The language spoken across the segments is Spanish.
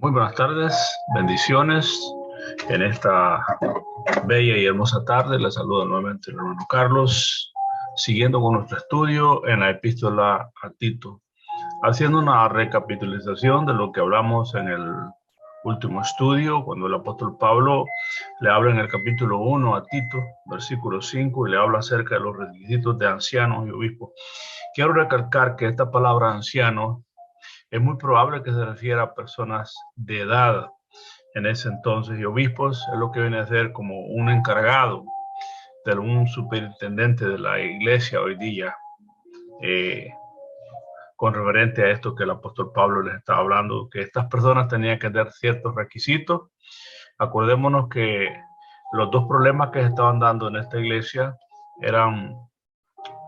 Muy buenas tardes, bendiciones en esta bella y hermosa tarde. Les saluda nuevamente el hermano Carlos, siguiendo con nuestro estudio en la epístola a Tito, haciendo una recapitulación de lo que hablamos en el último estudio, cuando el apóstol Pablo le habla en el capítulo 1 a Tito, versículo 5, y le habla acerca de los requisitos de ancianos y obispos. Quiero recalcar que esta palabra anciano es muy probable que se refiera a personas de edad en ese entonces, y obispos es lo que viene a ser como un encargado de un superintendente de la iglesia hoy día, eh, con referente a esto que el apóstol Pablo les estaba hablando, que estas personas tenían que tener ciertos requisitos. Acordémonos que los dos problemas que se estaban dando en esta iglesia eran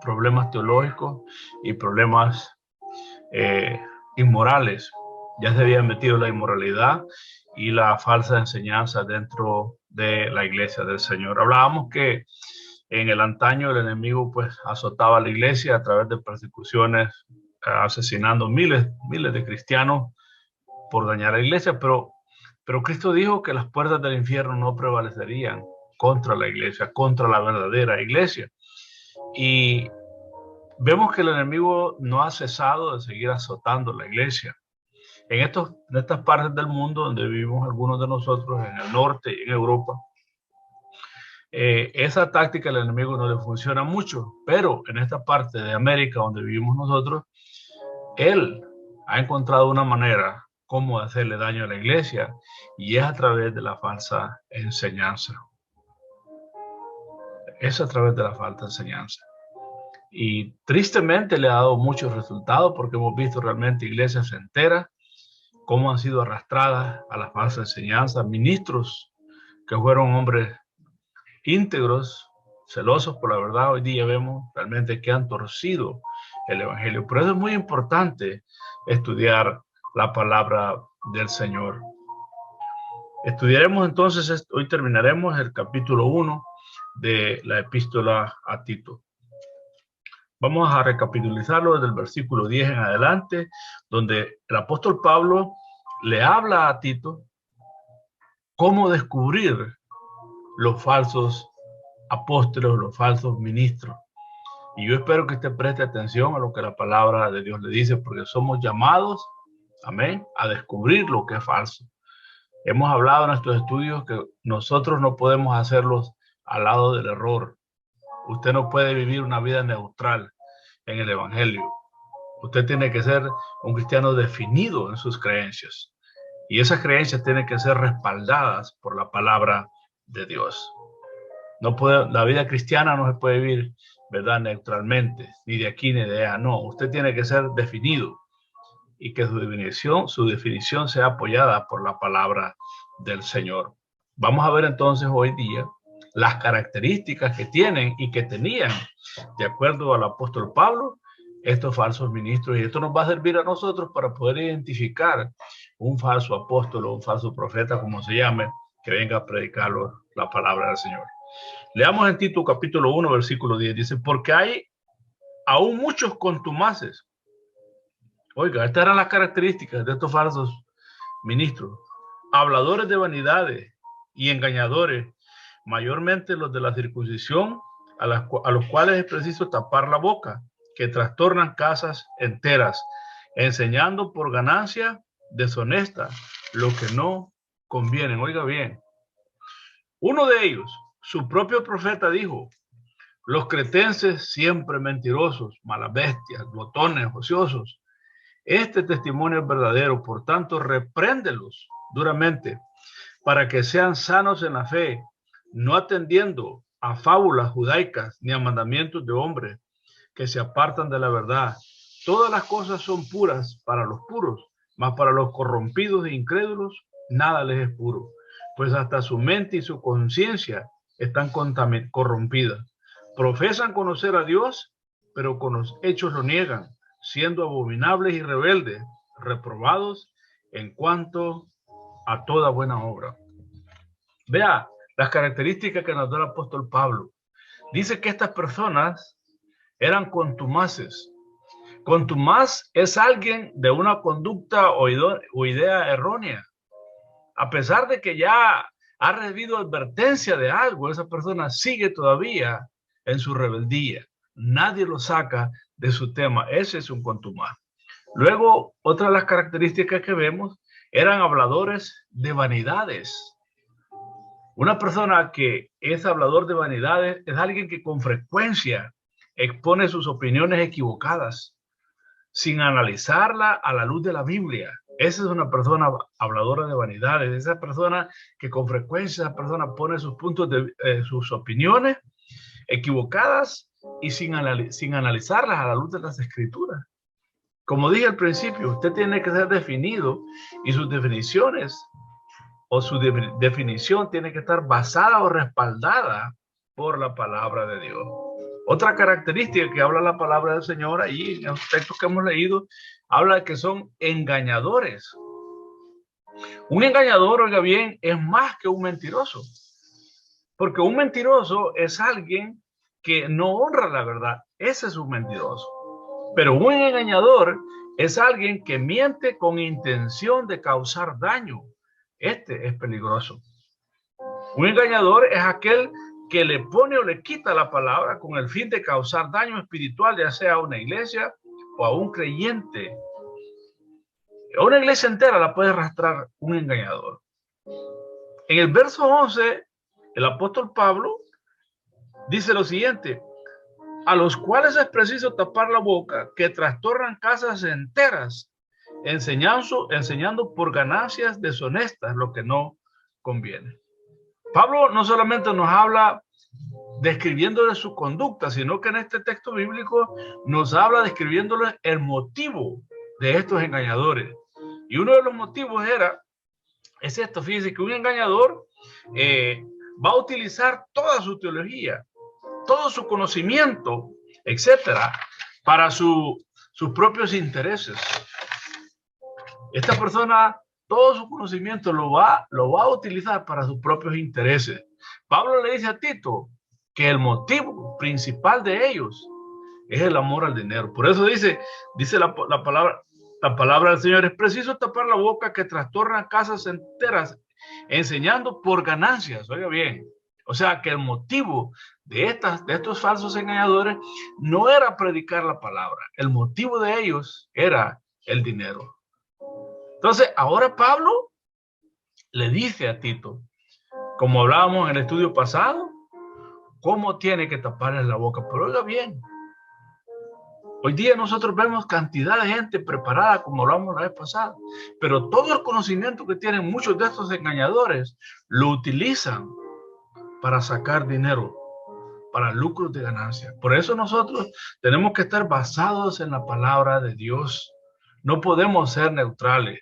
problemas teológicos y problemas inmorales. Ya se había metido la inmoralidad y la falsa enseñanza dentro de la iglesia del Señor. Hablábamos que en el antaño el enemigo pues azotaba a la iglesia a través de persecuciones, asesinando miles de cristianos por dañar a la iglesia, pero Cristo dijo que las puertas del infierno no prevalecerían contra la iglesia, contra la verdadera iglesia. Y vemos que el enemigo no ha cesado de seguir azotando la iglesia. En estas partes del mundo donde vivimos algunos de nosotros, en el norte y en Europa, esa táctica al enemigo no le funciona mucho, pero en esta parte de América donde vivimos nosotros, él ha encontrado una manera cómo hacerle daño a la iglesia, y es a través de la falsa enseñanza. Es a través de la falsa enseñanza. Y tristemente le ha dado muchos resultados, porque hemos visto realmente iglesias enteras cómo han sido arrastradas a la falsa enseñanza, ministros que fueron hombres íntegros, celosos por la verdad. Hoy día vemos realmente que han torcido el evangelio. Por eso es muy importante estudiar la palabra del Señor. Estudiaremos entonces, hoy terminaremos el capítulo 1 de la epístola a Tito. Vamos a recapitulizarlo desde el versículo 10 en adelante, donde el apóstol Pablo le habla a Tito cómo descubrir los falsos apóstoles, los falsos ministros. Y yo espero que usted preste atención a lo que la palabra de Dios le dice, porque somos llamados, amén, a descubrir lo que es falso. Hemos hablado en nuestros estudios que nosotros no podemos hacerlos al lado del error. Usted no puede vivir una vida neutral en el evangelio. Usted tiene que ser un cristiano definido en sus creencias. Y esas creencias tienen que ser respaldadas por la palabra de Dios. No puede, la vida cristiana no se puede vivir, ¿verdad?, neutralmente, ni de aquí ni de allá. No, usted tiene que ser definido, y que su definición sea apoyada por la palabra del Señor. Vamos a ver entonces hoy día las características que tienen y que tenían, de acuerdo al apóstol Pablo, estos falsos ministros. Y esto nos va a servir a nosotros para poder identificar un falso apóstol o un falso profeta, como se llame, que venga a predicar la palabra del Señor. Leamos en Tito capítulo 1, versículo 10. Dice, porque hay aún muchos contumaces. Oiga, estas eran las características de estos falsos ministros. Habladores de vanidades y engañadores, mayormente los de la circuncisión, a los cuales es preciso tapar la boca, que trastornan casas enteras, enseñando por ganancia deshonesta lo que no conviene. Oiga bien, uno de ellos, su propio profeta, dijo, los cretenses siempre mentirosos, malas bestias, glotones, ociosos. Este testimonio es verdadero, por tanto, repréndelos duramente para que sean sanos en la fe, no atendiendo a fábulas judaicas ni a mandamientos de hombres que se apartan de la verdad. Todas las cosas son puras para los puros, mas para los corrompidos e incrédulos nada les es puro, pues hasta su mente y su conciencia están corrompidas. Profesan conocer a Dios, pero con los hechos lo niegan, siendo abominables y rebeldes, reprobados en cuanto a toda buena obra. Vea las características que nos da el apóstol Pablo. Dice que estas personas eran contumaces. Contumaz es alguien de una conducta o idea errónea. A pesar de que ya ha recibido advertencia de algo, esa persona sigue todavía en su rebeldía. Nadie lo saca de su tema. Ese es un contumaz. Luego, otra de las características que vemos eran habladores de vanidades. Una persona que es hablador de vanidades es alguien que con frecuencia expone sus opiniones equivocadas sin analizarla a la luz de la Biblia. Esa es una persona habladora de vanidades, esa persona que con frecuencia esa persona pone sus puntos de sus opiniones equivocadas y sin analizarlas a la luz de las Escrituras. Como dije al principio, usted tiene que ser definido y sus definiciones o su definición tiene que estar basada o respaldada por la palabra de Dios. Otra característica que habla la palabra del Señor ahí en los textos que hemos leído, habla de que son engañadores. Un engañador, oiga bien, es más que un mentiroso. Porque un mentiroso es alguien que no honra la verdad. Ese es un mentiroso. Pero un engañador es alguien que miente con intención de causar daño. Este es peligroso. Un engañador es aquel que le pone o le quita la palabra con el fin de causar daño espiritual, ya sea a una iglesia o a un creyente. A una iglesia entera la puede arrastrar un engañador. En el verso 11, el apóstol Pablo dice lo siguiente: a los cuales es preciso tapar la boca, que trastornan casas enteras, enseñando por ganancias deshonestas lo que no conviene. Pablo no solamente nos habla describiéndole su conducta, sino que en este texto bíblico nos habla describiéndole el motivo de estos engañadores. Y uno de los motivos es esto, fíjense que un engañador va a utilizar toda su teología, todo su conocimiento, etcétera, para sus propios intereses. Esta persona, todo su conocimiento lo va a utilizar para sus propios intereses. Pablo le dice a Tito que el motivo principal de ellos es el amor al dinero. Por eso dice la palabra del Señor: es preciso tapar la boca que trastorna casas enteras, enseñando por ganancias. Oiga bien, o sea que el motivo de estos falsos engañadores no era predicar la palabra. El motivo de ellos era el dinero. Entonces, ahora Pablo le dice a Tito, como hablábamos en el estudio pasado, cómo tiene que taparles la boca. Pero oiga bien, hoy día nosotros vemos cantidad de gente preparada, como hablamos la vez pasada, pero todo el conocimiento que tienen muchos de estos engañadores lo utilizan para sacar dinero, para lucros de ganancia. Por eso nosotros tenemos que estar basados en la palabra de Dios. No podemos ser neutrales.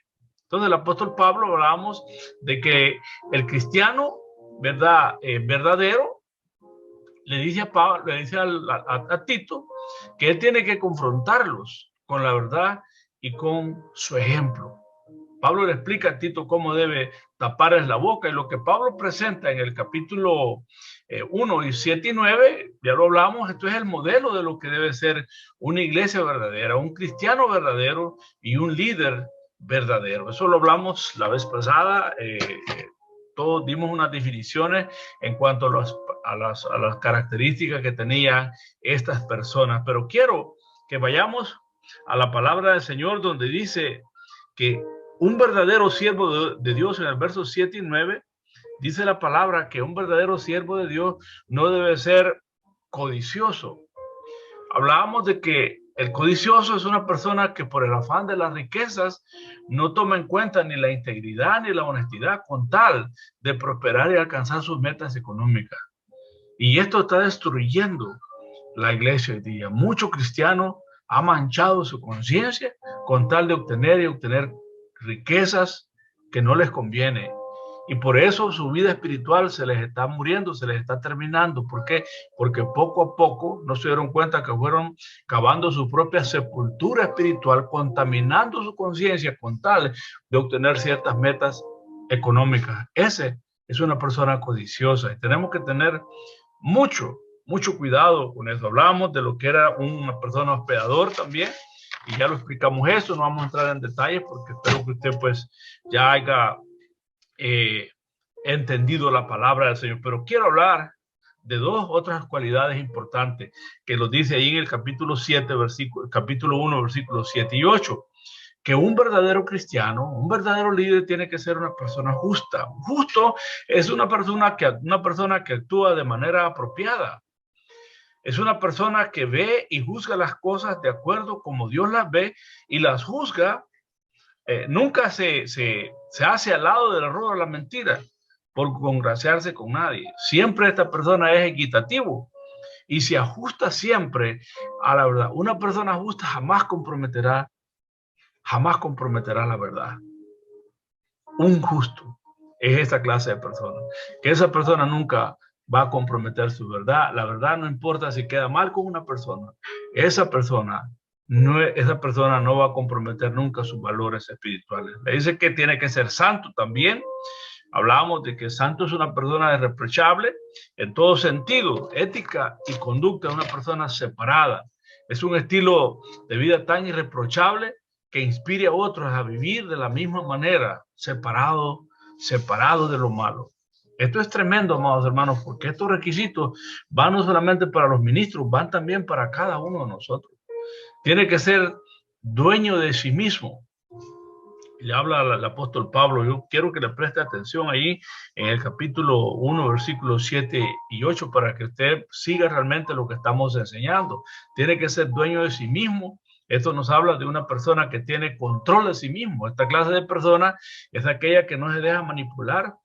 Entonces el apóstol Pablo, hablamos de que el cristiano, ¿verdad? Verdadero, le dice a Pablo, le dice a Tito que él tiene que confrontarlos con la verdad y con su ejemplo. Pablo le explica a Tito cómo debe taparles la boca, y lo que Pablo presenta en el capítulo 1 y 7 y 9, ya lo hablamos, esto es el modelo de lo que debe ser una iglesia verdadera, un cristiano verdadero y un líder verdadero. Eso lo hablamos la vez pasada, todos dimos unas definiciones en cuanto a las características que tenían estas personas, pero quiero que vayamos a la palabra del Señor, donde dice que un verdadero siervo de Dios, en el verso 7 y 9, dice la palabra que un verdadero siervo de Dios no debe ser codicioso. Hablábamos de que el codicioso es una persona que por el afán de las riquezas no toma en cuenta ni la integridad ni la honestidad con tal de prosperar y alcanzar sus metas económicas. Y esto está destruyendo la iglesia hoy día. Muchos cristianos han manchado su conciencia con tal de obtener riquezas que no les conviene. Y por eso su vida espiritual se les está muriendo, se les está terminando. ¿Por qué? Porque poco a poco no se dieron cuenta que fueron cavando su propia sepultura espiritual, contaminando su conciencia con tal de obtener ciertas metas económicas. Ese es una persona codiciosa y tenemos que tener mucho cuidado con eso. Hablamos de lo que era una persona hospedador también, y ya lo explicamos eso, no vamos a entrar en detalles porque espero que usted pues ya haya entendido la palabra del Señor. Pero quiero hablar de dos otras cualidades importantes que lo dice ahí en el capítulo 7, capítulo 1, versículos 7 y 8. Que un verdadero cristiano, un verdadero líder tiene que ser una persona justa. Justo es una persona que actúa de manera apropiada. Es una persona que ve y juzga las cosas de acuerdo como Dios las ve y las juzga. Nunca se hace al lado del error o la mentira por congraciarse con nadie. Siempre esta persona es equitativo y se ajusta siempre a la verdad. Una persona justa jamás comprometerá la verdad. Un justo es esta clase de persona, que esa persona nunca va a comprometer su verdad. La verdad no importa si queda mal con una persona, esa persona no va a comprometer nunca sus valores espirituales. Le dice que tiene que ser santo también. Hablábamos de que santo es una persona irreprochable en todo sentido, ética y conducta, una persona separada. Es un estilo de vida tan irreprochable que inspire a otros a vivir de la misma manera, separado de lo malo. Esto es tremendo, amados hermanos, porque estos requisitos van no solamente para los ministros, van también para cada uno de nosotros. Tiene que ser dueño de sí mismo. Le habla el apóstol Pablo. Yo quiero que le preste atención ahí en el capítulo 1, versículos 7 y 8 para que usted siga realmente lo que estamos enseñando. Tiene que ser dueño de sí mismo. Esto nos habla de una persona que tiene control de sí mismo. Esta clase de persona es aquella que no se deja manipular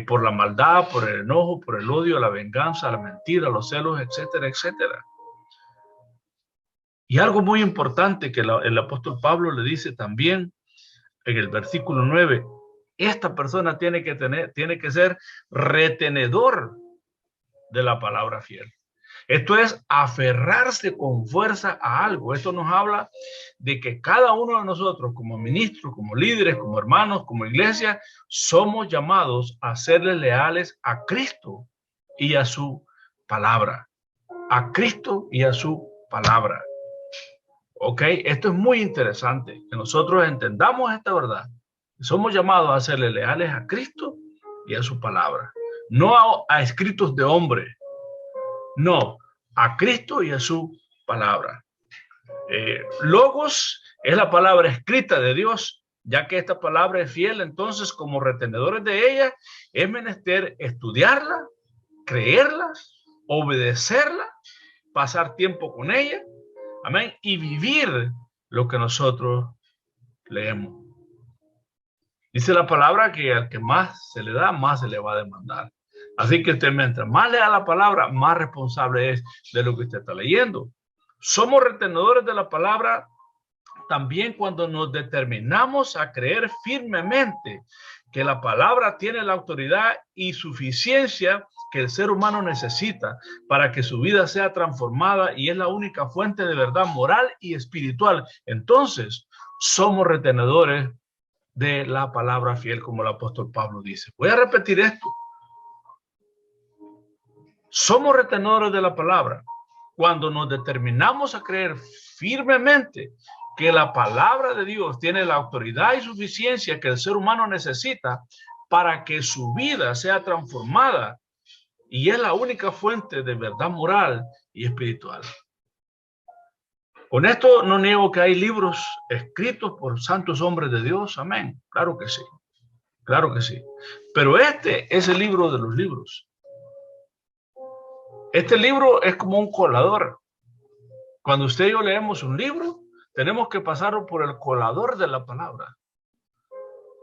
por la maldad, por el enojo, por el odio, la venganza, la mentira, los celos, etcétera, etcétera. Y algo muy importante que el apóstol Pablo le dice también en el versículo 9, esta persona tiene que ser retenedor de la palabra fiel. Esto es aferrarse con fuerza a algo. Esto nos habla de que cada uno de nosotros, como ministros, como líderes, como hermanos, como iglesia, somos llamados a serles leales a Cristo y a su palabra. A Cristo y a su palabra. Ok, esto es muy interesante, que nosotros entendamos esta verdad. Somos llamados a serle leales a Cristo y a su palabra. No a escritos de hombre, no, a Cristo y a su palabra. Logos es la palabra escrita de Dios, ya que esta palabra es fiel, entonces como retenedores de ella, es menester estudiarla, creerla, obedecerla, pasar tiempo con ella, amén, y vivir lo que nosotros leemos. Dice la palabra que al que más se le da, más se le va a demandar. Así que usted, mientras más lea la palabra, más responsable es de lo que usted está leyendo. Somos retenedores de la palabra también cuando nos determinamos a creer firmemente que la palabra tiene la autoridad y suficiencia que el ser humano necesita para que su vida sea transformada y es la única fuente de verdad moral y espiritual. Entonces, somos retenedores de la palabra fiel, como el apóstol Pablo dice. Voy a repetir esto. Somos retenedores de la palabra cuando nos determinamos a creer firmemente que la palabra de Dios tiene la autoridad y suficiencia que el ser humano necesita para que su vida sea transformada y es la única fuente de verdad moral y espiritual. Con esto no niego que hay libros escritos por santos hombres de Dios, amén. Claro que sí, claro que sí. Pero este es el libro de los libros. Este libro es como un colador. Cuando usted y yo leemos un libro, tenemos que pasarlo por el colador de la palabra.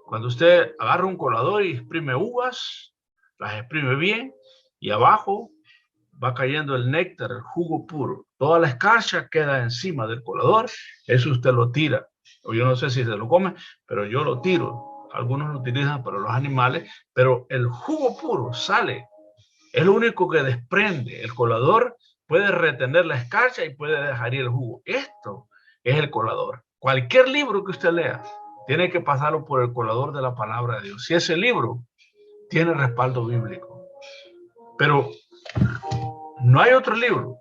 Cuando usted agarra un colador y exprime uvas, las exprime bien, y abajo va cayendo el néctar, el jugo puro. Toda la escarcha queda encima del colador, eso usted lo tira. O yo no sé si se lo come, pero yo lo tiro. Algunos lo utilizan para los animales, pero el jugo puro sale. Es lo único que desprende. El colador puede retener la escarcha y puede dejar ir el jugo. Esto es el colador. Cualquier libro que usted lea tiene que pasarlo por el colador de la palabra de Dios. Si ese libro tiene respaldo bíblico. Pero no hay otro libro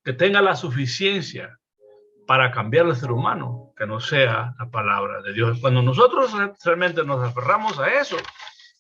que tenga la suficiencia para cambiar al ser humano, que no sea la palabra de Dios. Cuando nosotros realmente nos aferramos a eso,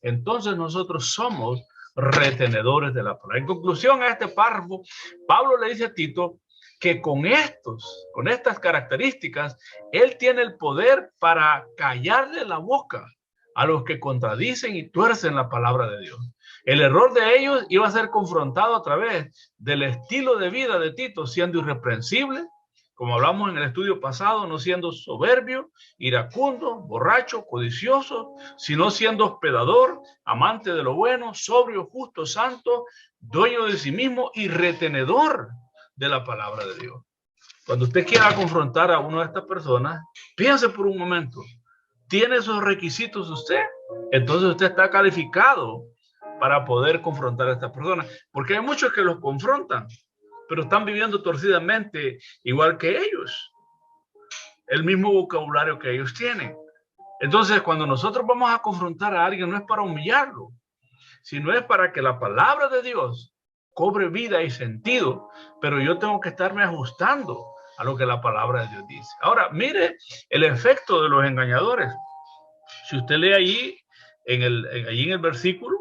entonces nosotros somos retenedores de la palabra. En conclusión a este párrafo, Pablo le dice a Tito que con estas características, él tiene el poder para callarle la boca a los que contradicen y tuercen la palabra de Dios. El error de ellos iba a ser confrontado a través del estilo de vida de Tito, siendo irreprensible, como hablamos en el estudio pasado, no siendo soberbio, iracundo, borracho, codicioso, sino siendo hospedador, amante de lo bueno, sobrio, justo, santo, dueño de sí mismo y retenedor de la palabra de Dios. Cuando usted quiera confrontar a una de estas personas, piense por un momento, ¿tiene esos requisitos usted? Entonces usted está calificado para poder confrontar a estas personas, porque hay muchos que los confrontan, pero están viviendo torcidamente igual que ellos, el mismo vocabulario que ellos tienen. Entonces, cuando nosotros vamos a confrontar a alguien, no es para humillarlo, sino es para que la palabra de Dios cobre vida y sentido, pero yo tengo que estarme ajustando a lo que la palabra de Dios dice. Ahora, mire el efecto de los engañadores. Si usted lee allí en el versículo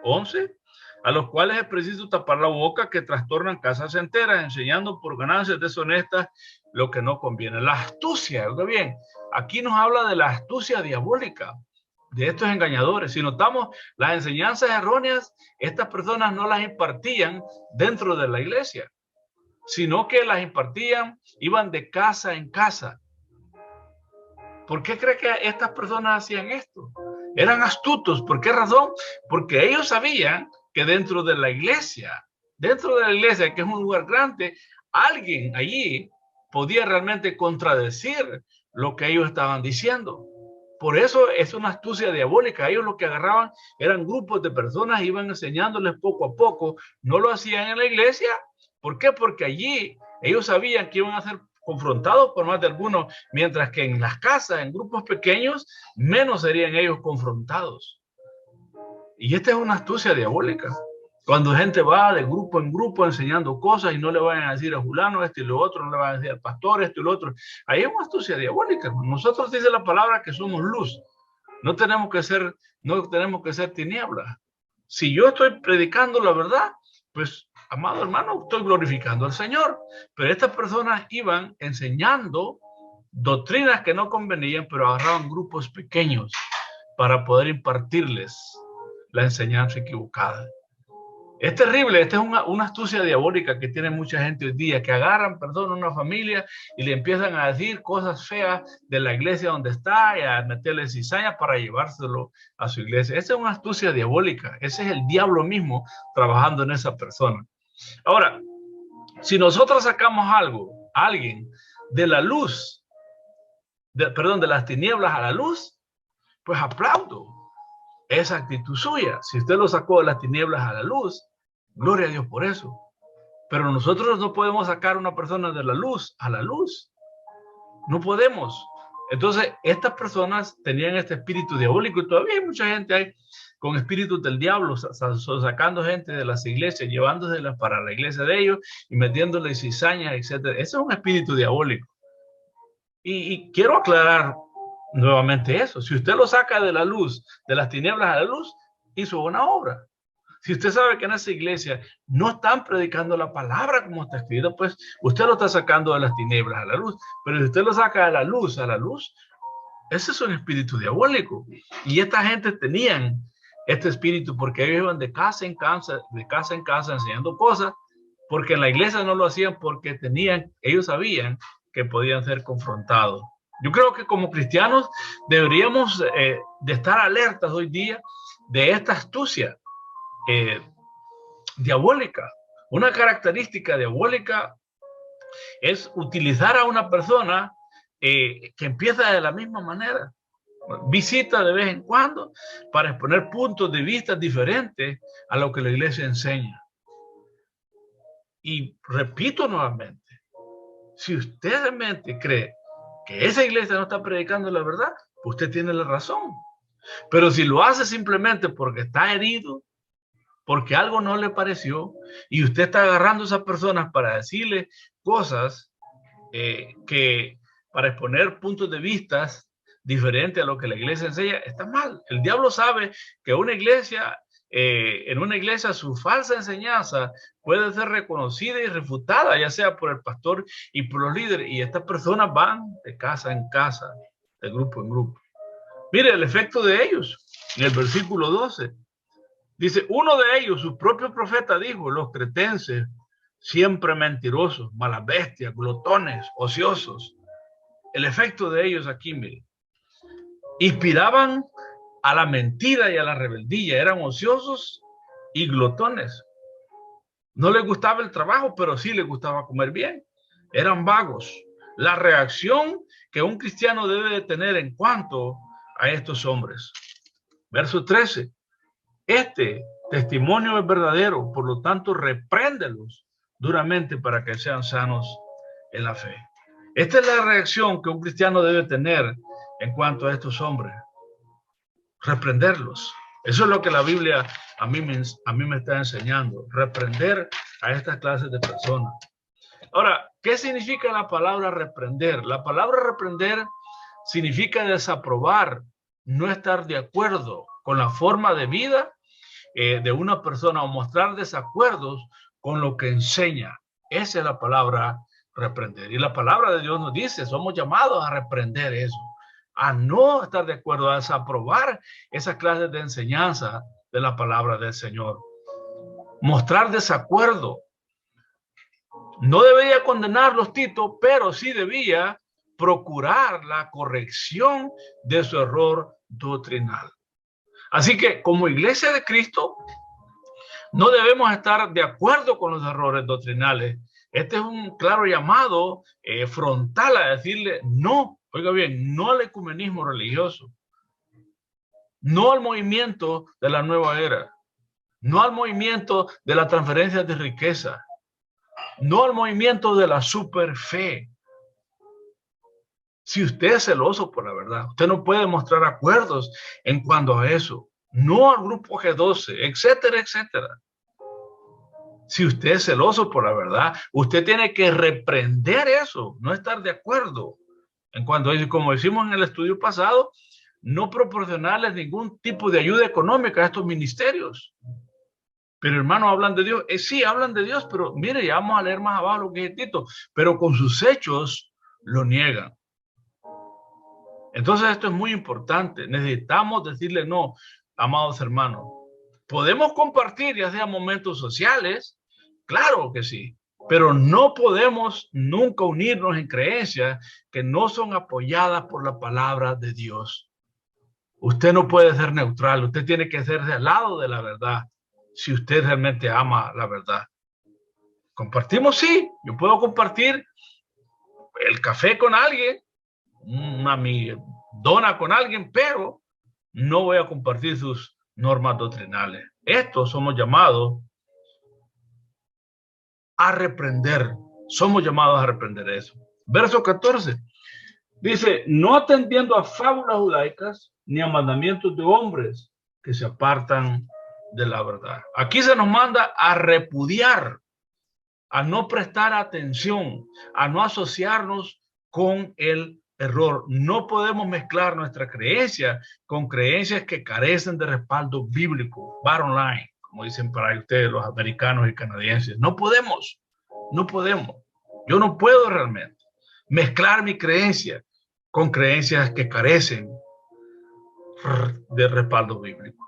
11, a los cuales es preciso tapar la boca, que trastornan casas enteras, enseñando por ganancias deshonestas lo que no conviene. La astucia, oiga bien, aquí nos habla de la astucia diabólica de estos engañadores. Si notamos las enseñanzas erróneas, estas personas no las impartían dentro de la iglesia, sino que las impartían, iban de casa en casa. ¿Por qué cree que estas personas hacían esto? Eran astutos. ¿Por qué razón? Porque ellos sabían que dentro de la iglesia, que es un lugar grande, alguien allí podía realmente contradecir lo que ellos estaban diciendo. Por eso es una astucia diabólica. Ellos lo que agarraban eran grupos de personas, iban enseñándoles poco a poco. No lo hacían en la iglesia. ¿Por qué? Porque allí ellos sabían que iban a ser confrontados por más de algunos, mientras que en las casas, en grupos pequeños, menos serían ellos confrontados. Y esta es una astucia diabólica. Cuando gente va de grupo en grupo enseñando cosas y no le van a decir a fulano esto y lo otro, no le van a decir al pastor esto y lo otro, ahí es una astucia diabólica. Nosotros dice la palabra que somos luz. No tenemos que ser tinieblas. Si yo estoy predicando la verdad, pues, amado hermano, estoy glorificando al Señor. Pero estas personas iban enseñando doctrinas que no convenían, pero agarraban grupos pequeños para poder impartirles la enseñanza equivocada. Es terrible, esta es una astucia diabólica que tiene mucha gente hoy día, que agarran, una familia y le empiezan a decir cosas feas de la iglesia donde está y a meterle cizaña para llevárselo a su iglesia. Esa es una astucia diabólica, ese es el diablo mismo trabajando en esa persona. Ahora, si nosotros sacamos alguien de la luz, de las tinieblas a la luz, pues aplaudo esa actitud suya. Si usted lo sacó de las tinieblas a la luz, gloria a Dios por eso. Pero nosotros no podemos sacar a una persona de la luz a la luz. No podemos. Entonces, estas personas tenían este espíritu diabólico y todavía hay mucha gente ahí con espíritus del diablo, sacando gente de las iglesias, llevándoselas para la iglesia de ellos y metiéndoles cizañas, etc. Ese es un espíritu diabólico. Y quiero aclarar nuevamente eso. Si usted lo saca de la luz, de las tinieblas a la luz, hizo una obra. Si usted sabe que en esa iglesia no están predicando la palabra como está escrito, pues usted lo está sacando de las tinieblas a la luz. Pero si usted lo saca de la luz a la luz, ese es un espíritu diabólico. Y esta gente tenían este espíritu porque ellos iban de casa en casa enseñando cosas, porque en la iglesia no lo hacían porque ellos sabían que podían ser confrontados. Yo creo que como cristianos deberíamos de estar alertas hoy día de esta astucia diabólica. Una característica diabólica es utilizar a una persona que empieza de la misma manera. Visita de vez en cuando para exponer puntos de vista diferentes a lo que la iglesia enseña. Y repito nuevamente, si usted realmente cree que esa iglesia no está predicando la verdad, usted tiene la razón. Pero si lo hace simplemente porque está herido, porque algo no le pareció, y usted está agarrando a esas personas para decirle cosas que para exponer puntos de vista diferentes a lo que la iglesia enseña, está mal. El diablo sabe que en una iglesia su falsa enseñanza puede ser reconocida y refutada, ya sea por el pastor y por los líderes, y estas personas van de casa en casa, de grupo en grupo. Mire el efecto de ellos en el versículo 12. Dice, uno de ellos, su propio profeta, dijo, los cretenses, siempre mentirosos, malas bestias, glotones, ociosos. El efecto de ellos aquí, mire, inspiraban a la mentira y a la rebeldía, eran ociosos y glotones. No les gustaba el trabajo, pero sí les gustaba comer bien. Eran vagos. La reacción que un cristiano debe de tener en cuanto a estos hombres. Verso 13. Este testimonio es verdadero, por lo tanto, repréndelos duramente para que sean sanos en la fe. Esta es la reacción que un cristiano debe tener en cuanto a estos hombres. Reprenderlos. Eso es lo que la Biblia a mí me está enseñando. Reprender a estas clases de personas. Ahora, ¿qué significa la palabra reprender? La palabra reprender significa desaprobar, no estar de acuerdo con la forma de vida de una persona o mostrar desacuerdos con lo que enseña. Esa es la palabra reprender. Y la palabra de Dios nos dice, somos llamados a reprender eso, a no estar de acuerdo, a desaprobar esas clases de enseñanza de la palabra del Señor. Mostrar desacuerdo. No debía condenarlos Tito, pero sí debía procurar la corrección de su error doctrinal. Así que como iglesia de Cristo, no debemos estar de acuerdo con los errores doctrinales. Este es un claro llamado frontal a decirle no, oiga bien, no al ecumenismo religioso, no al movimiento de la nueva era, no al movimiento de la transferencia de riqueza, no al movimiento de la superfe. Si usted es celoso por la verdad, usted no puede mostrar acuerdos en cuanto a eso. No al grupo G12, etcétera, etcétera. Si usted es celoso por la verdad, usted tiene que reprender eso, no estar de acuerdo. En cuanto a eso, como decimos en el estudio pasado, no proporcionarles ningún tipo de ayuda económica a estos ministerios. Pero hermanos, hablan de Dios. Sí, hablan de Dios, pero mire, ya vamos a leer más abajo lo que dice Tito. Pero con sus hechos lo niegan. Entonces esto es muy importante. Necesitamos decirle no, amados hermanos. Podemos compartir ya sea momentos sociales, claro que sí, pero no podemos nunca unirnos en creencias que no son apoyadas por la palabra de Dios. Usted no puede ser neutral, usted tiene que ser del lado de la verdad, si usted realmente ama la verdad. Compartimos, sí, yo puedo compartir el café con alguien, mi dona con alguien, pero no voy a compartir sus normas doctrinales. Estos somos llamados a reprender. Somos llamados a reprender eso. Verso 14. Dice, no atendiendo a fábulas judaicas ni a mandamientos de hombres que se apartan de la verdad. Aquí se nos manda a repudiar, a no prestar atención, a no asociarnos con el error. No podemos mezclar nuestra creencia con creencias que carecen de respaldo bíblico, bottom line, como dicen para ustedes los americanos y canadienses. No podemos. Yo no puedo realmente mezclar mi creencia con creencias que carecen de respaldo bíblico.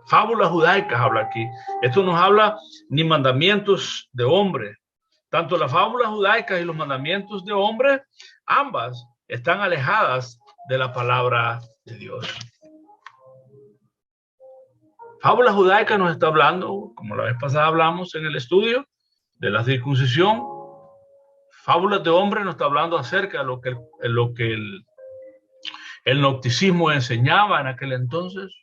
Fábulas judaicas habla aquí. Esto nos habla ni mandamientos de hombres. Tanto las fábulas judaicas y los mandamientos de hombres, ambas están alejadas de la palabra de Dios. Fábulas judaicas nos está hablando, como la vez pasada hablamos en el estudio, de la circuncisión. Fábulas de hombres nos está hablando acerca de lo que el gnosticismo enseñaba en aquel entonces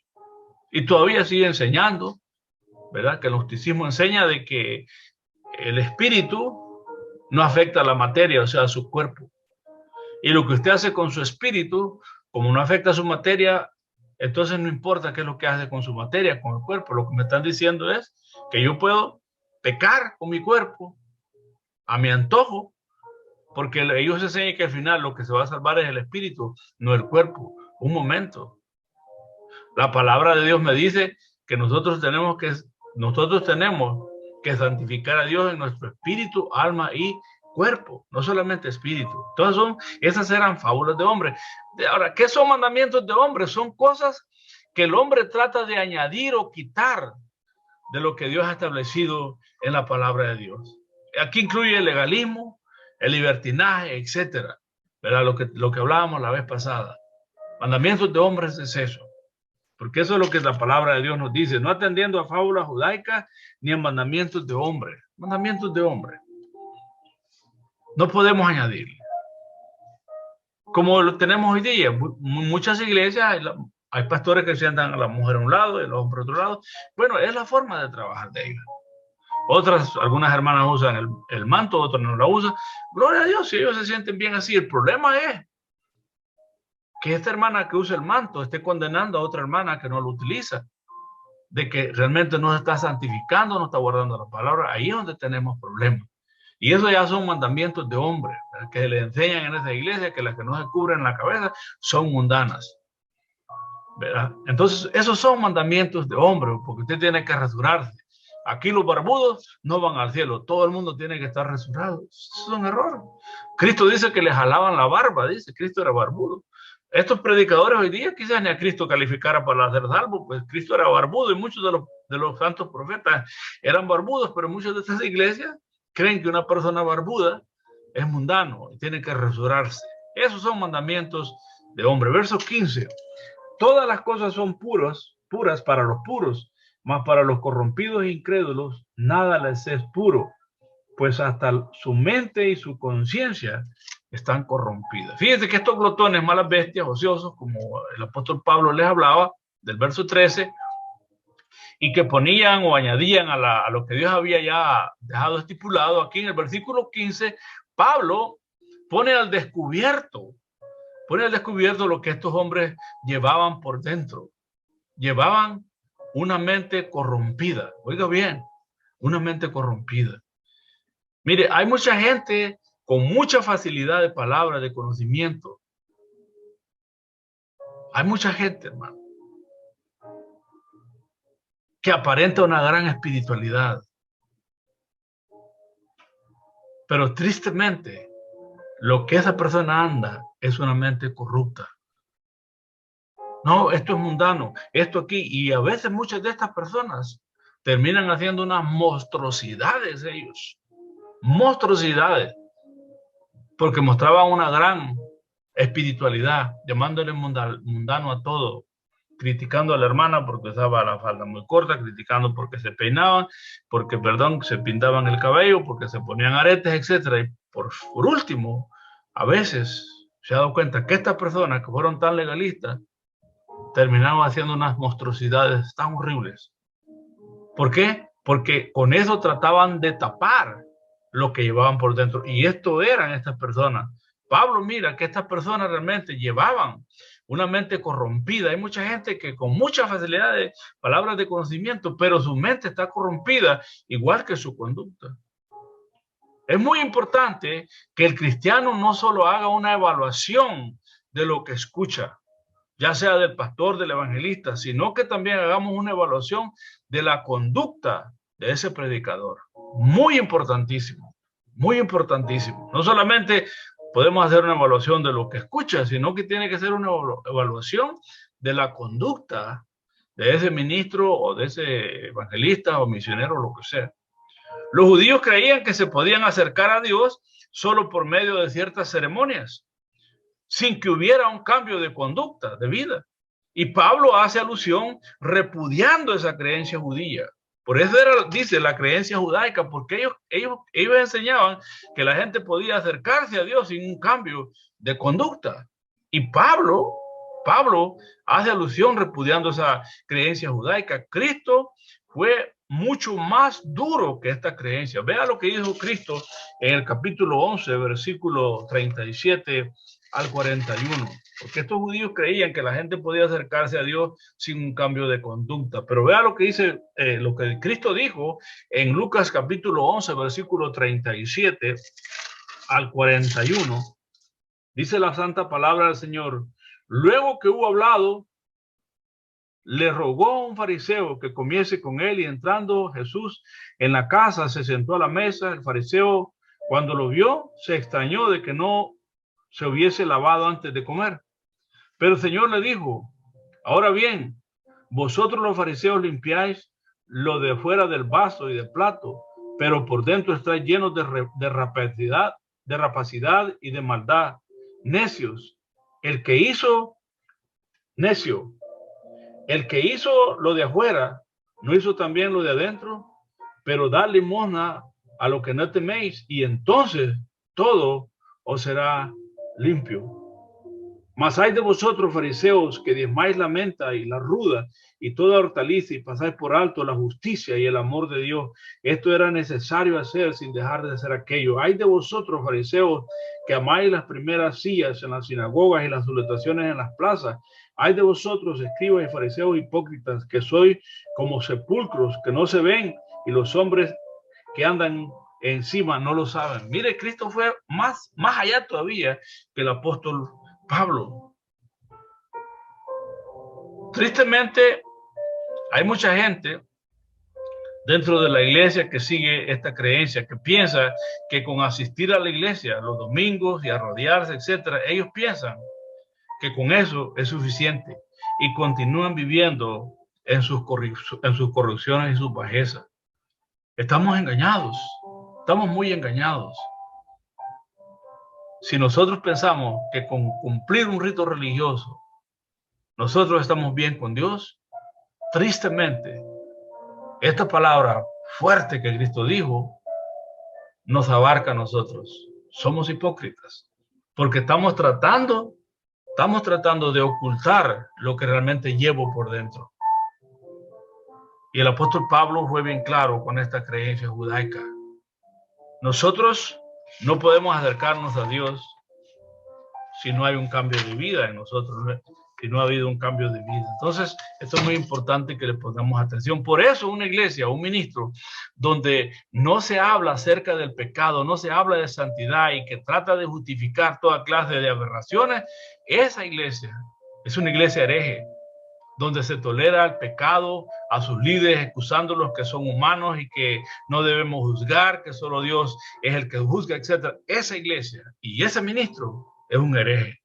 y todavía sigue enseñando, ¿verdad? Que el gnosticismo enseña de que el espíritu no afecta a la materia, o sea, a su cuerpo. Y lo que usted hace con su espíritu, como no afecta a su materia, entonces no importa qué es lo que hace con su materia, con el cuerpo. Lo que me están diciendo es que yo puedo pecar con mi cuerpo a mi antojo, porque ellos enseñan que al final lo que se va a salvar es el espíritu, no el cuerpo. Un momento. La palabra de Dios me dice que nosotros tenemos que santificar a Dios en nuestro espíritu, alma y cuerpo, no solamente espíritu. Esas eran fábulas de hombre. Ahora, ¿qué son mandamientos de hombre? Son cosas que el hombre trata de añadir o quitar de lo que Dios ha establecido en la palabra de Dios. Aquí incluye el legalismo, el libertinaje, etcétera. ¿Verdad? Lo que hablábamos la vez pasada. Mandamientos de hombres es eso. Porque eso es lo que la palabra de Dios nos dice, no atendiendo a fábulas judaicas ni a mandamientos de hombre. Mandamientos de hombre. No podemos añadir. Como lo tenemos hoy día, muchas iglesias, hay pastores que sientan a la mujer a un lado y a los hombres a otro lado. Bueno, es la forma de trabajar de ellos. Algunas hermanas usan el manto, otras no la usan. Gloria a Dios, si ellos se sienten bien así. El problema es que esta hermana que usa el manto esté condenando a otra hermana que no lo utiliza, de que realmente no se está santificando, no está guardando la palabra. Ahí es donde tenemos problemas. Y eso ya son mandamientos de hombres, que le enseñan en esa iglesia que las que no se cubren la cabeza son mundanas, ¿verdad? Entonces, esos son mandamientos de hombres, porque usted tiene que rasurarse. Aquí los barbudos no van al cielo, todo el mundo tiene que estar rasurado. Eso es un error. Cristo dice que le jalaban la barba, dice, Cristo era barbudo. Estos predicadores hoy día quizás ni a Cristo calificara para ser salvo, pues Cristo era barbudo y muchos de los santos profetas eran barbudos, pero muchas de estas iglesias creen que una persona barbuda es mundano y tiene que rasurarse. Esos son mandamientos de hombre. Verso 15. Todas las cosas son puras para los puros, mas para los corrompidos e incrédulos nada les es puro, pues hasta su mente y su conciencia están corrompidas. Fíjense que estos glotones, malas bestias, ociosos, como el apóstol Pablo les hablaba, del verso 13, y que ponían o añadían a lo que Dios había ya dejado estipulado, aquí en el versículo 15, Pablo pone al descubierto lo que estos hombres llevaban por dentro. Llevaban una mente corrompida. Oiga bien, una mente corrompida. Mire, hay mucha gente con mucha facilidad de palabra, de conocimiento. Hay mucha gente, hermano, que aparenta una gran espiritualidad. Pero tristemente, lo que esa persona anda es una mente corrupta. No, esto es mundano, esto aquí. Y a veces muchas de estas personas terminan haciendo unas monstruosidades ellos. Monstruosidades. Porque mostraban una gran espiritualidad, llamándole mundano a todo, criticando a la hermana porque usaba la falda muy corta, criticando porque se peinaban, porque, se pintaban el cabello, porque se ponían aretes, etcétera. Y por último, a veces se ha dado cuenta que estas personas que fueron tan legalistas terminaban haciendo unas monstruosidades tan horribles. ¿Por qué? Porque con eso trataban de tapar lo que llevaban por dentro. Y esto eran estas personas. Pablo mira que estas personas realmente llevaban una mente corrompida. Hay mucha gente que con mucha facilidad de palabras de conocimiento, pero su mente está corrompida igual que su conducta. Es muy importante que el cristiano no solo haga una evaluación de lo que escucha, ya sea del pastor, del evangelista, sino que también hagamos una evaluación de la conducta de ese predicador. Muy importantísimo, muy importantísimo. No solamente podemos hacer una evaluación de lo que escucha, sino que tiene que ser una evaluación de la conducta de ese ministro o de ese evangelista o misionero, lo que sea. Los judíos creían que se podían acercar a Dios solo por medio de ciertas ceremonias, sin que hubiera un cambio de conducta, de vida. Y Pablo hace alusión repudiando esa creencia judía. Por eso dice la creencia judaica, porque ellos enseñaban que la gente podía acercarse a Dios sin un cambio de conducta. Y Pablo hace alusión repudiando esa creencia judaica. Cristo fue mucho más duro que esta creencia. Vea lo que dijo Cristo en el capítulo 11, versículo 37 al 41, porque estos judíos creían que la gente podía acercarse a Dios sin un cambio de conducta. Pero vea lo que dice, lo que Cristo dijo en Lucas capítulo 11, versículo 37. al 41, dice la santa palabra del Señor. Luego que hubo hablado, le rogó a un fariseo que comiese con él, y entrando Jesús en la casa, se sentó a la mesa. El fariseo, cuando lo vio, se extrañó de que no se hubiese lavado antes de comer. Pero el Señor le dijo: ahora bien, vosotros los fariseos limpiáis lo de fuera del vaso y del plato, pero por dentro estáis llenos de rapacidad y de maldad. Necios, necio, el que hizo lo de afuera, ¿no hizo también lo de adentro? Pero dad limosna a lo que no teméis, y entonces todo os será limpio. Mas hay de vosotros, fariseos, que diezmáis la menta y la ruda y toda hortaliza, y pasáis por alto la justicia y el amor de Dios. Esto era necesario hacer sin dejar de hacer aquello. Hay de vosotros, fariseos, que amáis las primeras sillas en las sinagogas y las salutaciones en las plazas. Hay de vosotros, escribas y fariseos hipócritas, que sois como sepulcros que no se ven, y los hombres que andan encima no lo saben. Mire, Cristo fue más allá todavía que el apóstol Pablo. Tristemente, hay mucha gente dentro de la iglesia que sigue esta creencia, que piensa que con asistir a la iglesia los domingos y a rodearse, etcétera, ellos piensan que con eso es suficiente, y continúan viviendo en sus corrupciones y sus bajezas. Estamos engañados, estamos muy engañados. Si nosotros pensamos que con cumplir un rito religioso nosotros estamos bien con Dios, tristemente, esta palabra fuerte que Cristo dijo nos abarca a nosotros. Somos hipócritas porque estamos tratando de ocultar lo que realmente llevo por dentro. Y el apóstol Pablo fue bien claro con esta creencia judaica. Nosotros no podemos acercarnos a Dios si no hay un cambio de vida en nosotros, si no ha habido un cambio de vida. Entonces, esto es muy importante que le pongamos atención. Por eso una iglesia, un ministro, donde no se habla acerca del pecado, no se habla de santidad y que trata de justificar toda clase de aberraciones, esa iglesia es una iglesia hereje, donde se tolera el pecado, a sus líderes excusándolos que son humanos y que no debemos juzgar, que solo Dios es el que juzga, etc. Esa iglesia y ese ministro es un hereje.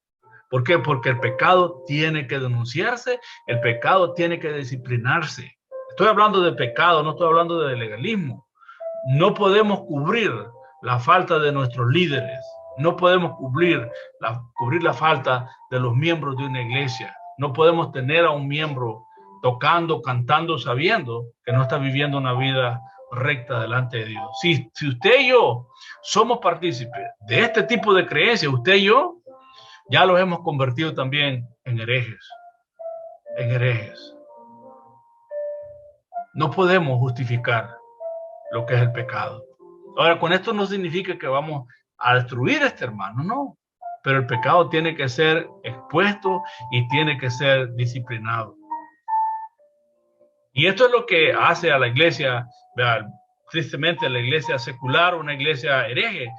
¿Por qué? Porque el pecado tiene que denunciarse, el pecado tiene que disciplinarse. Estoy hablando de pecado, no estoy hablando de legalismo. No podemos cubrir la falta de nuestros líderes, no podemos cubrir la falta de los miembros de una iglesia. No podemos tener a un miembro tocando, cantando, sabiendo que no está viviendo una vida recta delante de Dios. Si usted y yo somos partícipes de este tipo de creencias, usted y yo ya los hemos convertido también en herejes. En herejes. No podemos justificar lo que es el pecado. Ahora, con esto no significa que vamos a destruir a este hermano, no. Pero el pecado tiene que ser expuesto y tiene que ser disciplinado. Y esto es lo que hace a la iglesia, tristemente, a la iglesia secular, una iglesia hereje,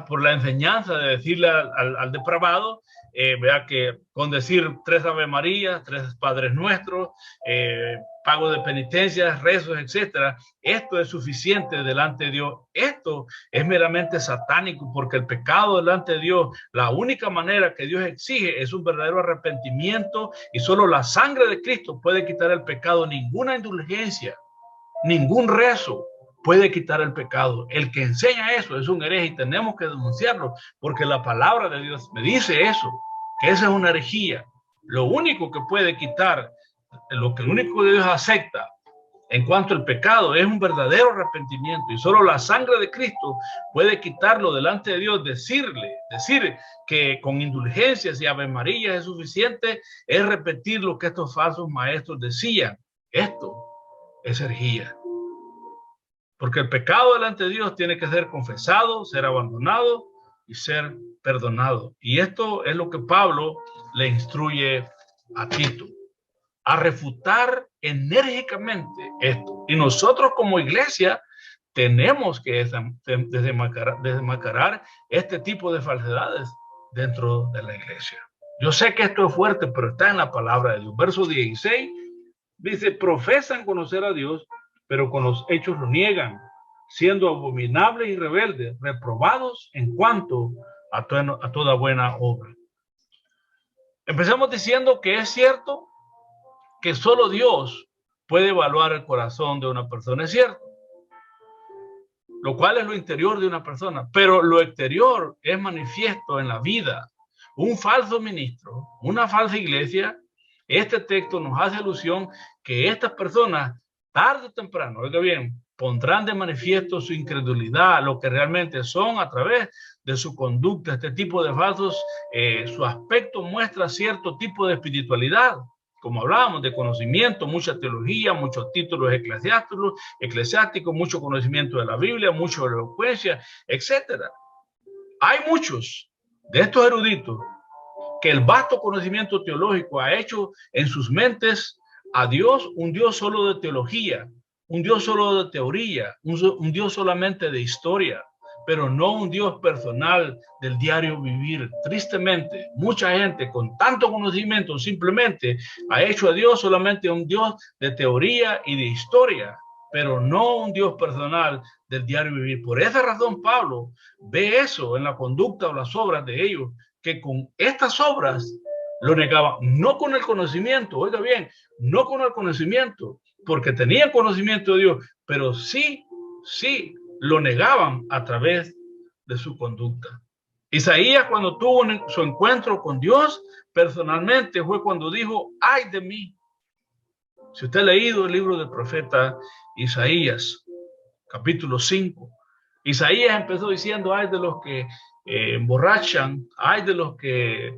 por la enseñanza de decirle al depravado, que con decir 3 Ave María, 3 Padres Nuestros, pago de penitencias, rezos, etcétera, esto es suficiente delante de Dios. Esto es meramente satánico, porque el pecado delante de Dios, la única manera que Dios exige es un verdadero arrepentimiento, y solo la sangre de Cristo puede quitar el pecado. Ninguna indulgencia, ningún rezo puede quitar el pecado. El que enseña eso es un hereje y tenemos que denunciarlo, porque la palabra de Dios me dice eso, que esa es una herejía. Lo único que puede quitar, lo único que Dios acepta en cuanto al pecado es un verdadero arrepentimiento, y solo la sangre de Cristo puede quitarlo delante de Dios. Decir que con indulgencias y Ave María es suficiente es repetir lo que estos falsos maestros decían. Esto es herejía. Porque el pecado delante de Dios tiene que ser confesado, ser abandonado y ser perdonado. Y esto es lo que Pablo le instruye a Tito, a refutar enérgicamente esto. Y nosotros como iglesia tenemos que desmascarar este tipo de falsedades dentro de la iglesia. Yo sé que esto es fuerte, pero está en la palabra de Dios. Verso 16 dice, profesan conocer a Dios, pero con los hechos lo niegan, siendo abominables y rebeldes, reprobados en cuanto a toda buena obra. Empezamos diciendo que es cierto que solo Dios puede evaluar el corazón de una persona. Es cierto, lo cual es lo interior de una persona, pero lo exterior es manifiesto en la vida. Un falso ministro, una falsa iglesia, este texto nos hace alusión que estas personas, tarde o temprano, oiga bien, pondrán de manifiesto su incredulidad, lo que realmente son a través de su conducta. Este tipo de falsos, su aspecto muestra cierto tipo de espiritualidad, como hablábamos, de conocimiento, mucha teología, muchos títulos eclesiásticos, mucho conocimiento de la Biblia, mucha elocuencia, etc. Hay muchos de estos eruditos que el vasto conocimiento teológico ha hecho en sus mentes a Dios un Dios solo de teología, un Dios solo de teoría, un Dios solamente de historia, pero no un Dios personal del diario vivir. Tristemente, mucha gente con tanto conocimiento simplemente ha hecho a Dios solamente un Dios de teoría y de historia, pero no un Dios personal del diario vivir. Por esa razón, Pablo ve eso en la conducta o las obras de ellos, que con estas obras lo negaban, no con el conocimiento, oiga bien, no con el conocimiento, porque tenían conocimiento de Dios, pero sí lo negaban a través de su conducta. Isaías, cuando tuvo su encuentro con Dios personalmente, fue cuando dijo, ay de mí. Si usted ha leído el libro del profeta Isaías, capítulo 5, Isaías empezó diciendo, ay de los que emborrachan, ay de los que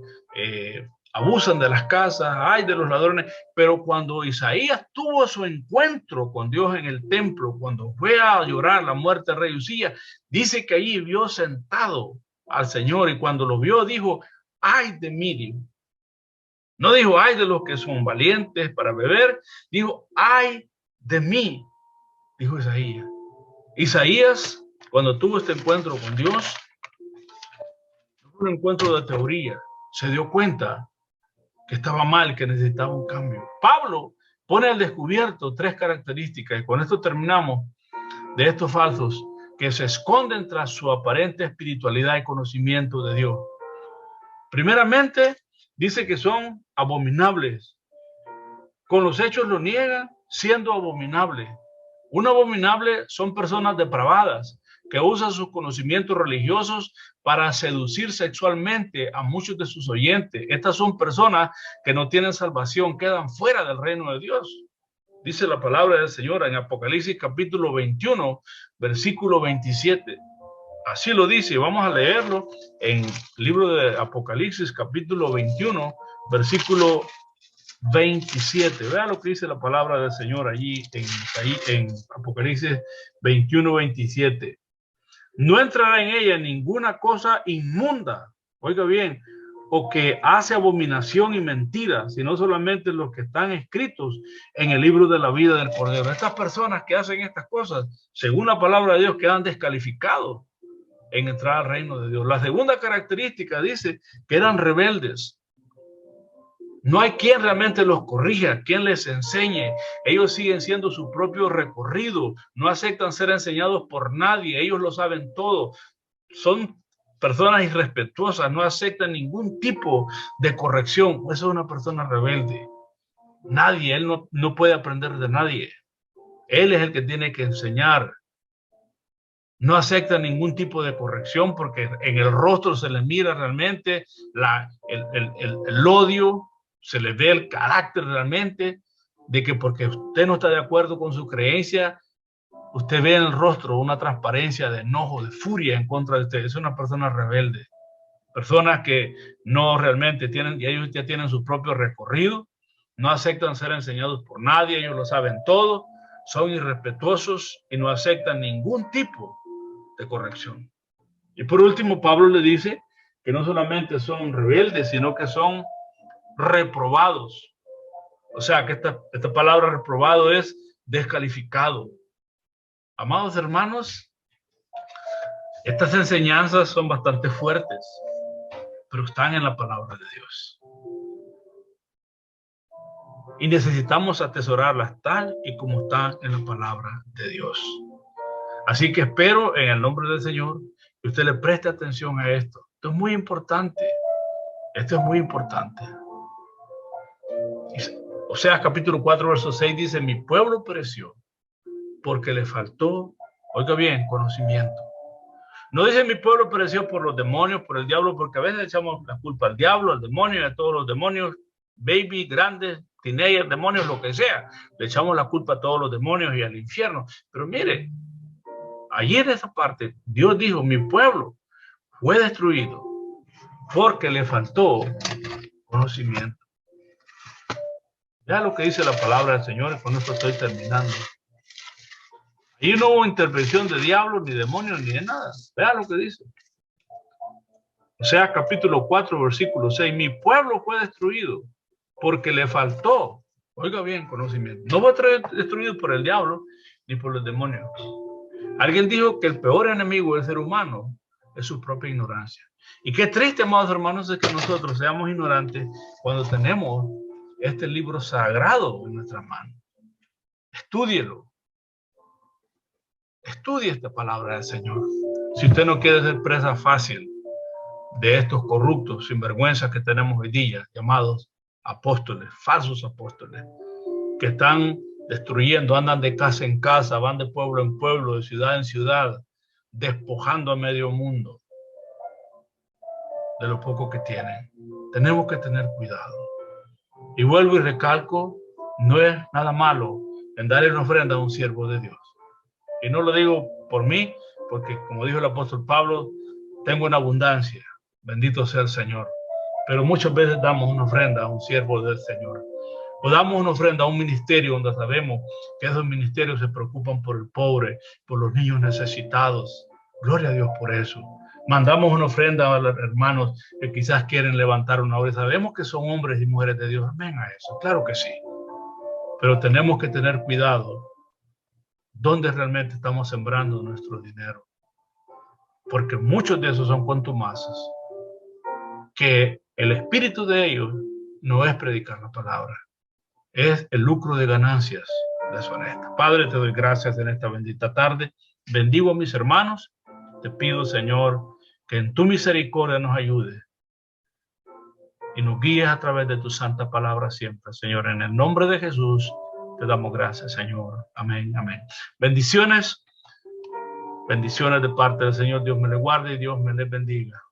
abusan de las casas, ay de los ladrones. Pero cuando Isaías tuvo su encuentro con Dios en el templo, cuando fue a llorar la muerte del rey Usías, dice que allí vio sentado al Señor, y cuando lo vio dijo, ay de mí. No dijo, ay de los que son valientes para beber, dijo, ay de mí, dijo Isaías. Isaías, cuando tuvo este encuentro con Dios, un encuentro de teoría, se dio cuenta que estaba mal, que necesitaba un cambio. Pablo pone al descubierto tres características, y con esto terminamos, de estos falsos que se esconden tras su aparente espiritualidad y conocimiento de Dios. Primeramente, dice que son abominables. Con los hechos lo niegan, siendo abominables. Un abominable son personas depravadas que usan sus conocimientos religiosos para seducir sexualmente a muchos de sus oyentes. Estas son personas que no tienen salvación, quedan fuera del reino de Dios. Dice la palabra del Señor en Apocalipsis capítulo 21, versículo 27. Así lo dice, vamos a leerlo en el libro de Apocalipsis capítulo 21, versículo 27. Vea lo que dice la palabra del Señor allí en Apocalipsis 21, 27. No entrará en ella ninguna cosa inmunda, oiga bien, o que hace abominación y mentira, sino solamente los que están escritos en el libro de la vida del Cordero. Estas personas que hacen estas cosas, según la palabra de Dios, quedan descalificados en entrar al reino de Dios. La segunda característica dice que eran rebeldes. No hay quien realmente los corrija, quien les enseñe. Ellos siguen siendo su propio recorrido. No aceptan ser enseñados por nadie. Ellos lo saben todo. Son personas irrespetuosas. No aceptan ningún tipo de corrección. Esa es una persona rebelde. Nadie, él no puede aprender de nadie. Él es el que tiene que enseñar. No acepta ningún tipo de corrección porque en el rostro se le mira realmente el odio. Se le ve el carácter realmente de que porque usted no está de acuerdo con su creencia, usted ve en el rostro una transparencia de enojo, de furia en contra de usted. Es una persona rebelde. Personas que no realmente tienen, y ellos ya tienen su propio recorrido, no aceptan ser enseñados por nadie, ellos lo saben todo, son irrespetuosos y no aceptan ningún tipo de corrección. Y por último, Pablo le dice que no solamente son rebeldes, sino que son reprobados. O sea que esta palabra reprobado es descalificado. Amados hermanos, estas enseñanzas son bastante fuertes, pero están en la palabra de Dios. Y necesitamos atesorarlas tal y como están en la palabra de Dios. Así que espero en el nombre del Señor que usted le preste atención a esto. Esto es muy importante. Esto es muy importante. Oseas capítulo 4, verso 6 dice, mi pueblo pereció porque le faltó, oiga bien, conocimiento. No dice mi pueblo pereció por los demonios, por el diablo, porque a veces le echamos la culpa al diablo, al demonio y a todos los demonios, baby, grandes, teenagers, demonios, lo que sea. Le echamos la culpa a todos los demonios y al infierno. Pero mire, allí en esa parte, Dios dijo, mi pueblo fue destruido porque le faltó conocimiento. Ya lo que dice la palabra del Señor, y con esto estoy terminando. Y no hubo intervención de diablos, ni demonios, ni de nada. Vea lo que dice. O sea, capítulo 4, versículo 6. Mi pueblo fue destruido porque le faltó, oiga bien, conocimiento. No fue destruido por el diablo ni por los demonios. Alguien dijo que el peor enemigo del ser humano es su propia ignorancia. Y qué triste, amados hermanos, es que nosotros seamos ignorantes cuando tenemos este libro sagrado en nuestras manos. Estúdielo. Estudie esta palabra del Señor. Si usted no quiere ser presa fácil de estos corruptos, sinvergüenzas que tenemos hoy día, llamados apóstoles, falsos apóstoles, que están destruyendo, andan de casa en casa, van de pueblo en pueblo, de ciudad en ciudad, despojando a medio mundo de lo poco que tienen. Tenemos que tener cuidado. Y vuelvo y recalco, no es nada malo en darle una ofrenda a un siervo de Dios. Y no lo digo por mí, porque como dijo el apóstol Pablo, tengo en abundancia, bendito sea el Señor. Pero muchas veces damos una ofrenda a un siervo del Señor. O damos una ofrenda a un ministerio donde sabemos que esos ministerios se preocupan por el pobre, por los niños necesitados. Gloria a Dios por eso. Mandamos una ofrenda a los hermanos que quizás quieren levantar una obra. Sabemos que son hombres y mujeres de Dios. Amén a eso, claro que sí. Pero tenemos que tener cuidado dónde realmente estamos sembrando nuestro dinero. Porque muchos de esos son contumaces, que el espíritu de ellos no es predicar la palabra, es el lucro de ganancias deshonestas. Padre, te doy gracias en esta bendita tarde. Bendigo a mis hermanos. Te pido, Señor, que en tu misericordia nos ayude y nos guíes a través de tu santa palabra siempre, Señor. En el nombre de Jesús te damos gracias, Señor. Amén, amén. Bendiciones. Bendiciones de parte del Señor. Dios me le guarde y Dios me le bendiga.